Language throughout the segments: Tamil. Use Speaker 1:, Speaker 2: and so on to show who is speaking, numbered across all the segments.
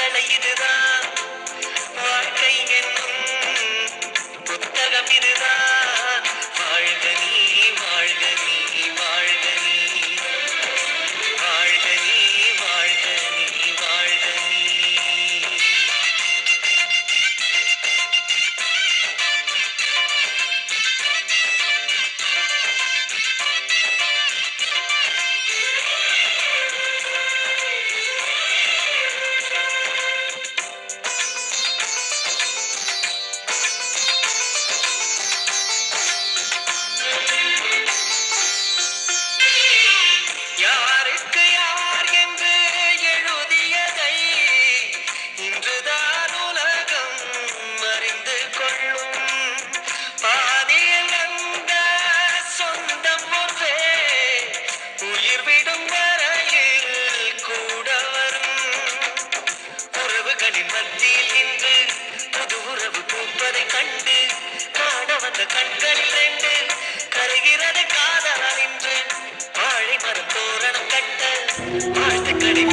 Speaker 1: கட்டளை இதுதான் வாழ்க்கை என்னும் புத்தகம் இதுதான் வாழ்க நீ வாழ்க நீ வாழ்க நீ வாழ்க நீ வாழ்க நீ வாழ்க நீ. யாருக்கு யார் என்று எழுதியதை இன்றுதான் உலகம் அறிந்து கொள்ளும். பாதியில் அந்த சொந்தம் ஒன்றே உயிர் விடும் வரையில் கூட வரும். உறவுகளின் மத்தியில் நின்று புது உறவு பூப்பதை கண்டு காண வந்த கண்களில் ரெண்டு கருகிறது காதலால் இன்று வாழை மரம் தோரணம் கட்ட வாழ்த்துக்களை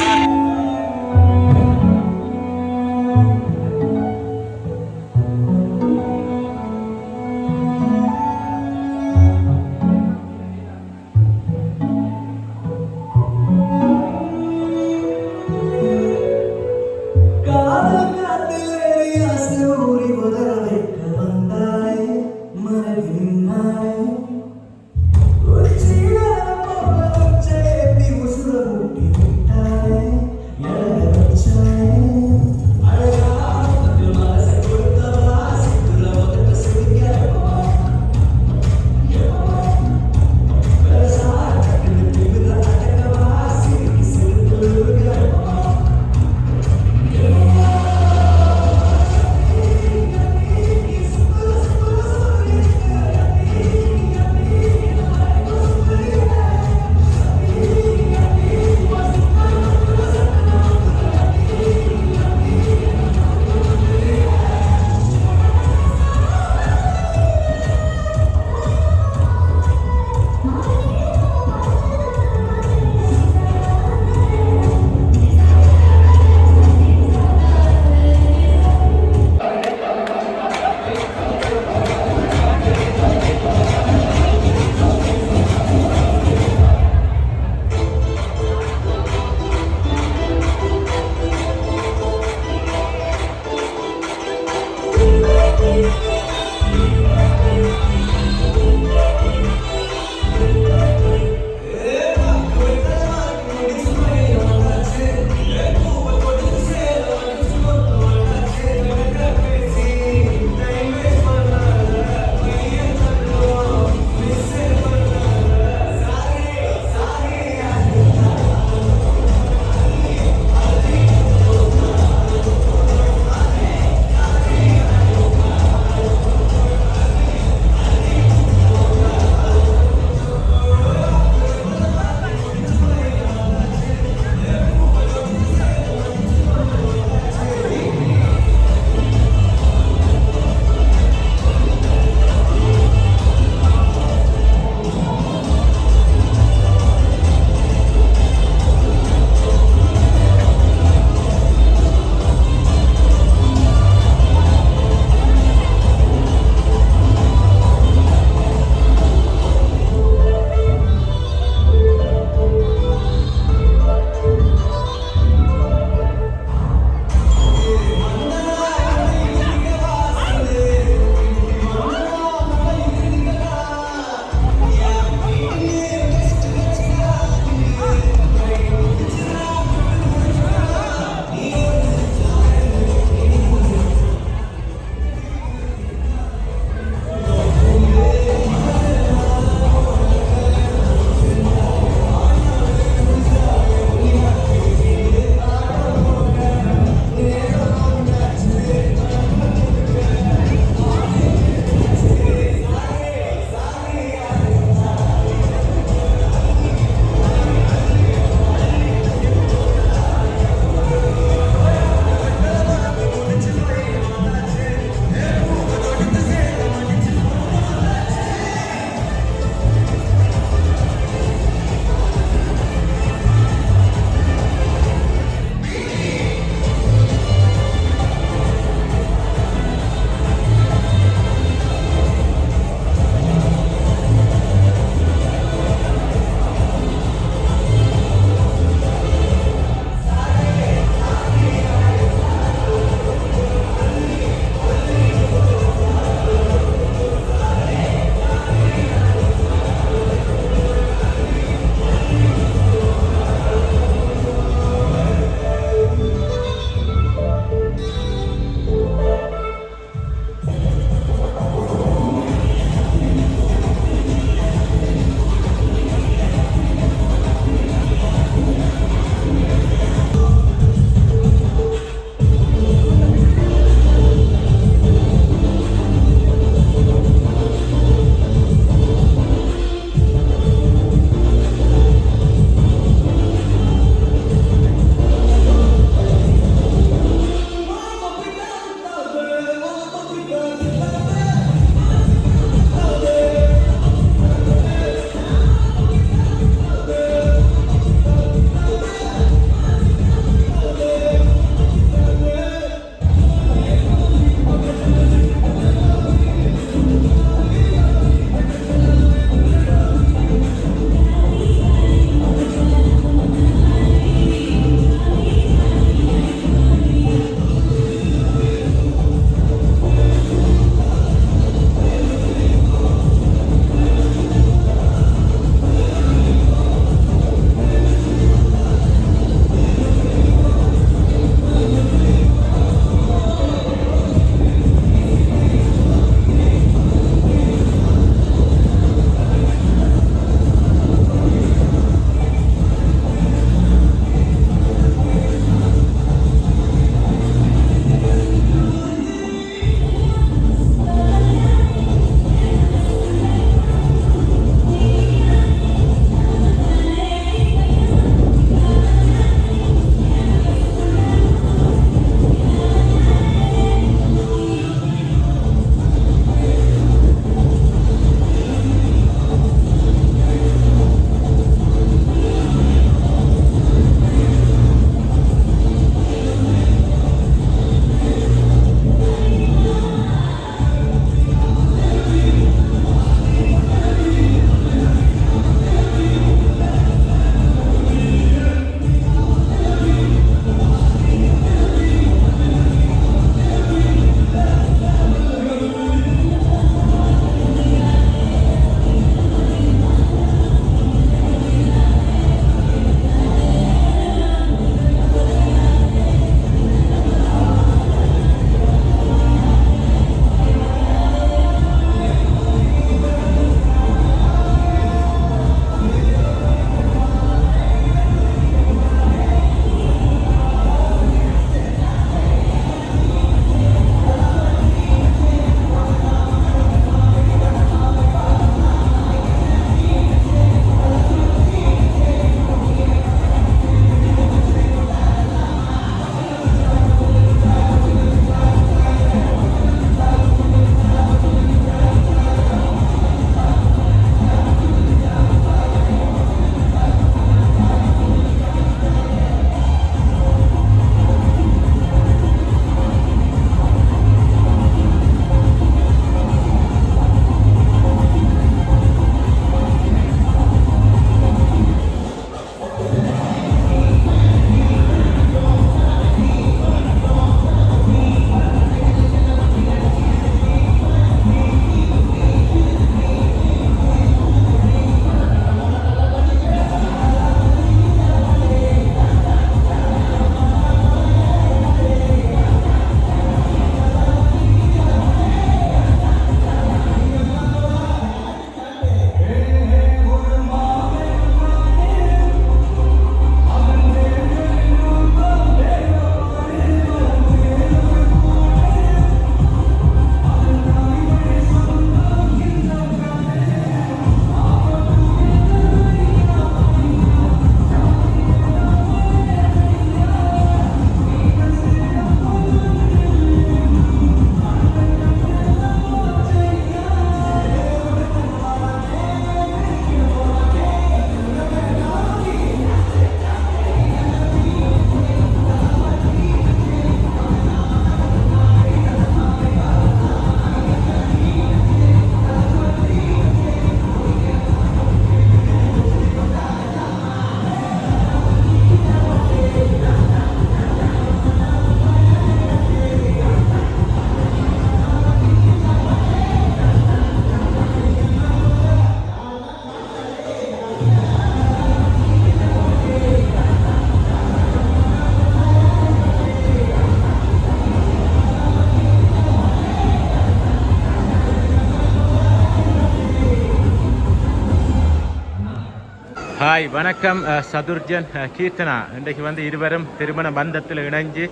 Speaker 2: ஹாய் வணக்கம். சதுர்ஜன் கீர்த்தனா இன்றைக்கு வந்து இருவரும் திருமண பந்தத்தில் இணைஞ்சு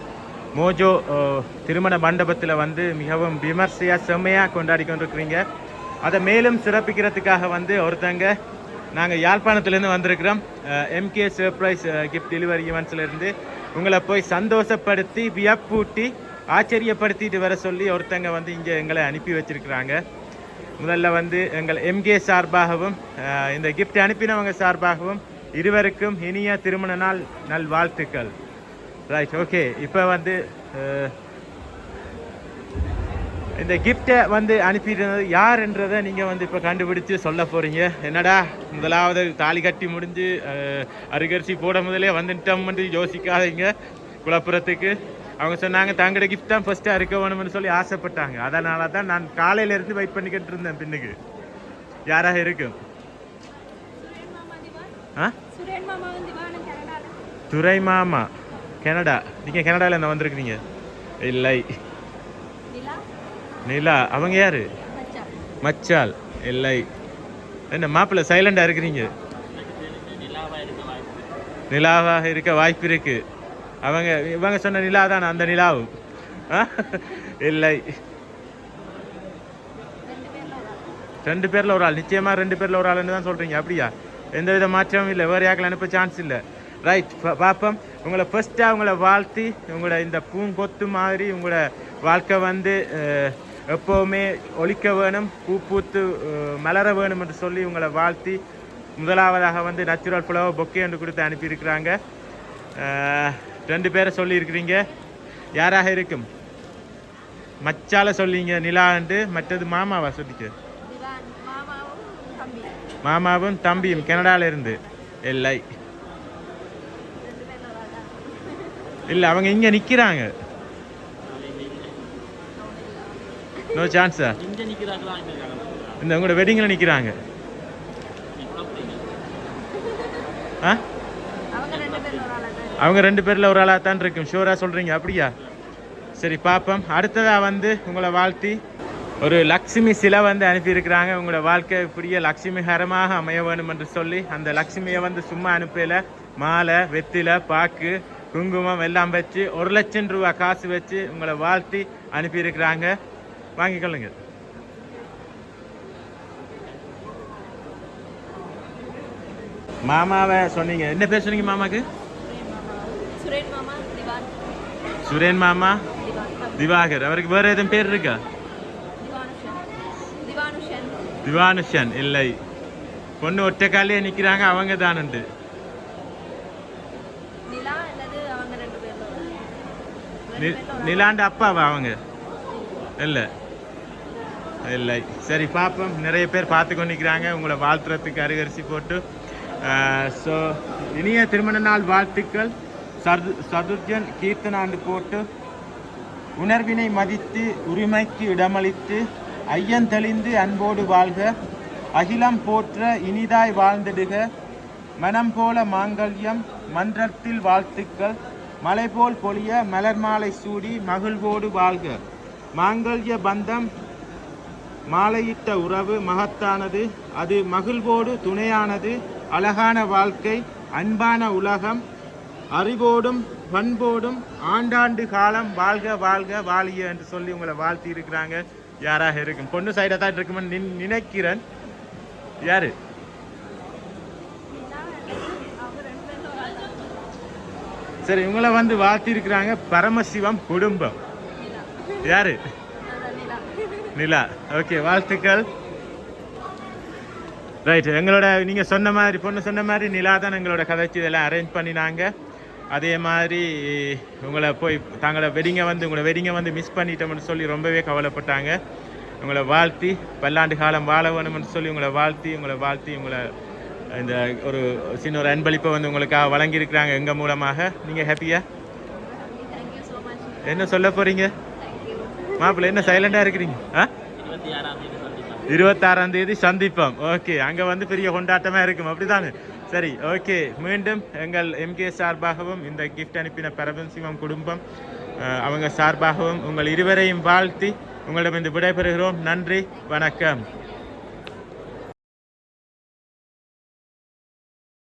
Speaker 2: மோஜோ திருமண மண்டபத்தில் வந்து மிகவும் விமர்சையாக செம்மையாக கொண்டாடி கொண்டிருக்கிறீங்க. அதை மேலும் சிறப்பிக்கிறதுக்காக வந்து ஒருத்தங்க நாங்கள் யாழ்ப்பாணத்துலேருந்து வந்திருக்கிறோம். எம்கே சர்ப்ரைஸ் கிஃப்ட் டெலிவரி ஈவெண்ட்ஸ்லேருந்து உங்களை போய் சந்தோஷப்படுத்தி வியப்பூட்டி ஆச்சரியப்படுத்திட்டு வர சொல்லி ஒருத்தங்க வந்து இங்கே எங்களை அனுப்பி வச்சிருக்கிறாங்க. முதல்ல வந்து எங்கள் எம்கே சார்பாகவும் இந்த கிஃப்ட் அனுப்பினவங்க சார்பாகவும் இருவருக்கும் இனிய திருமண நாள் நல்வாழ்த்துக்கள். Right, okay. இப்போ வந்து இந்த கிஃப்டை வந்து அனுப்பிடுறது யாருன்றதை நீங்கள் வந்து இப்போ கண்டுபிடிச்சு சொல்ல போகிறீங்க. என்னடா முதலாவது தாலி கட்டி முடிஞ்சு அருகரிசி போட முதலே வந்துட்டோம்னு யோசிக்காதீங்க குழப்புறத்துக்கு. அவங்க சொன்னாங்க தங்களோட கிஃப்ட் தான் ஃபஸ்ட்டாக இருக்க வேணும்னு சொல்லி ஆசைப்பட்டாங்க. அதனால தான் நான் காலையிலேருந்து வெயிட் பண்ணிக்கிட்டு இருந்தேன். பின்னுக்கு யாராக இருக்கும்? துரை மாமா கனடா. நீங்கள் கனடாவில் என்ன வந்திருக்கிறீங்க? இல்லை. நிலா அவங்க யாரு? மச்சால். இல்லை. என்ன மாப்பிள்ளை சைலண்டாக இருக்கிறீங்க? நிலாவாக இருக்க வாய்ப்பு இருக்கு. அவங்க இவங்க சொன்ன நிலா தான் அந்த நிலாவும் இல்லை. 2 பேரில் ஒரு ஆள். நிச்சயமாக 2 பேரில் ஒரு ஆள்னு தான் சொல்கிறீங்க. அப்படியா? எந்த வித மாற்றமும் இல்லை. வேறு யாக்கில் அனுப்ப சான்ஸ் இல்லை. ரைட், பார்ப்போம். உங்களை ஃபஸ்ட்டாக உங்களை வாழ்த்தி உங்களோட இந்த பூங்கொத்து மாதிரி உங்களோட வாழ்க்கை வந்து எப்போவுமே ஒழிக்க வேணும், பூ பூத்து மலர வேணும் என்று சொல்லி உங்களை வாழ்த்தி முதலாவதாக வந்து நேச்சுரல் ஃப்ளவர் பொக்கே என்று கொடுத்து அனுப்பியிருக்கிறாங்க. 2 பேரை சொல்லியிருக்கிறீங்க. யாராக இருக்கும்? மச்சால சொல்லிங்க நிலாண்டு. மற்றது மாமாவா சொல்லிக்க? மாமாவும் தம்பியும் கனடால இருந்து. இல்லை இல்லை, அவங்க இங்க நிக்கிறாங்க. நோ சான்ஸா? இந்த உங்களோட வெட்டிங்ல நிக்கிறாங்க. அவங்க 2 பேரில் ஒரு ஆளாக தான் இருக்கும். ஷூராக சொல்கிறீங்க? அப்படியா? சரி, பார்ப்போம். அடுத்ததாக வந்து உங்களை வாழ்த்தி ஒரு லக்ஷ்மி சிலை வந்து அனுப்பியிருக்கிறாங்க. உங்களோட வாழ்க்கை இப்படியே லக்ஷ்மிகரமாக அமைய வேணும் என்று சொல்லி அந்த லக்ஷ்மியை வந்து சும்மா அனுப்பல, மாலை, வெத்திலை, பாக்கு, குங்குமம் எல்லாம் வச்சு 1 லட்சம் ரூபா காசு வச்சு உங்களை வாழ்த்தி அனுப்பியிருக்கிறாங்க. வாங்கிக்கொள்ளுங்க. மாமாவை சொன்னீங்க. என்ன பேர் சொன்னீங்க மாமாக்கு? சுரேன் மாமா, திவாகர். அவருக்கு வேற எதுவும் பேர் இருக்கா? திவானுஷன். இல்லை, பொண்ணு ஒற்றை காலையே நிக்கிறாங்க. அவங்க தானுண்டு. நிலாண்ட அப்பாவா அவங்க? இல்லை இல்லை. சரி, பார்ப்போம். நிறைய பேர் பார்த்து கொண்டு நிற்கிறாங்க உங்களை வாழ்த்துறதுக்கு அருகரிசி போட்டு. ஸோ இனிய திருமண நாள் வாழ்த்துக்கள். சதுர்ஜன் கீர்த்தனாண்டு போட்டு உணர்வினை மதித்து உரிமைக்கு இடமளித்து ஐயன் தெளிந்து அன்போடு வாழ்க, அகிலம் போற்ற இனிதாய் வாழ்ந்திடுக, மனம் போல மாங்கல்யம் மன்றத்தில் வாழ்த்துக்கள், மலை போல் பொழிய மலர் மாலை சூடி மகிழ்வோடு வாழ்க, மாங்கல்ய பந்தம் மாலையிட்ட உறவு மகத்தானது, அது மகிழ்வோடு துணையானது, அழகான வாழ்க்கை அன்பான உலகம், அறிவோடும் பண்போடும் ஆண்டாண்டு காலம் வாழ்க வாழ்க வாழிய என்று சொல்லி உங்களை வாழ்த்தி இருக்கிறாங்க. யாராக இருக்கும்? பொண்ணு சைடாக தான் இருக்குமென்னு நினைக்கிறேன். யாரு? சரி, உங்களை வந்து வாழ்த்தி இருக்கிறாங்க பரமசிவம் குடும்பம். யாரு? நிலா. ஓகே, வாழ்த்துக்கள். ரைட், எங்களோட நீங்கள் சொன்ன மாதிரி பொண்ணு சொன்ன மாதிரி நிலா தான் எங்களோட கதைச்சி இதெல்லாம் அரேஞ்ச் பண்ணினாங்க. அதே மாதிரி உங்களை போய் தங்களோட உங்களோட வெட்டிங்கை வந்து மிஸ் பண்ணிட்டோம்னு சொல்லி ரொம்பவே கவலைப்பட்டாங்க. உங்களை வாழ்த்தி பல்லாண்டு காலம் வாழ வேணும்னு சொல்லி உங்களை வாழ்த்தி உங்களை இந்த ஒரு சின்ன ஒரு அன்பளிப்பை வந்து உங்களுக்காக வழங்கியிருக்கிறாங்க எங்கள் மூலமாக. நீங்கள் ஹாப்பியா? என்ன சொல்ல போகிறீங்க மாப்பிள்ளை? என்ன சைலண்டாக இருக்கிறீங்க? 26ஆம் தேதி சந்திப்போம். ஓகே, அங்கே வந்து பெரிய கொண்டாட்டமாக இருக்கும். அப்படிதானே? சரி, ஓகே. மீண்டும் எங்கள் எம்கே சார்பாகவும் இந்த கிஃப்ட் அனுப்பின பரமசிவம் குடும்பம் அவங்க சார்பாகவும் உங்கள் இருவரையும் வாழ்த்தி உங்களிடம் விடைபெறுகிறோம். நன்றி, வணக்கம்.